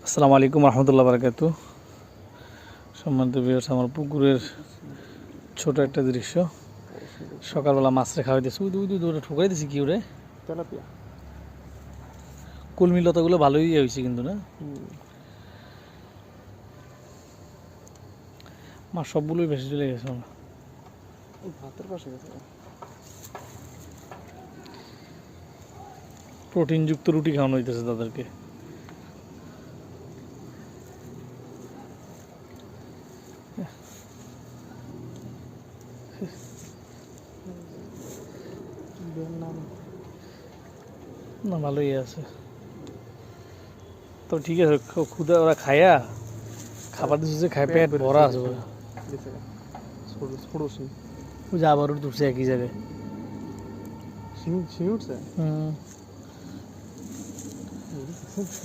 আসসালামু আলাইকুম রহমতুল্লাহ বারাকাতু। সম্মানিত ভিউয়ার্স, আমার পুকুরের ছোট একটা দৃশ্য। সকালবেলা মাছরে খাওয়াইতেছি, উই দৌড়ে ঠুকাই দিছি কি ওরে তেলাপিয়া। কলমি লতাগুলো ভালোই হয়েছে কিন্তু না, মাছ সবগুলোই বেশি চলে গেছে। আমার ভাতের পাশে গেছে। প্রোটিনযুক্ত রুটি খাওয়ানো হইতেছে তাদেরকে। না ভালোই আছে, তো ঠিক আছে। ক্ষুদা ওরা খায়া খাবার দিচ্ছে, খায় পেট ভরা আছে ওরা। ওই যে আবার উঠছে একই জায়গায়। শিং উঠছে।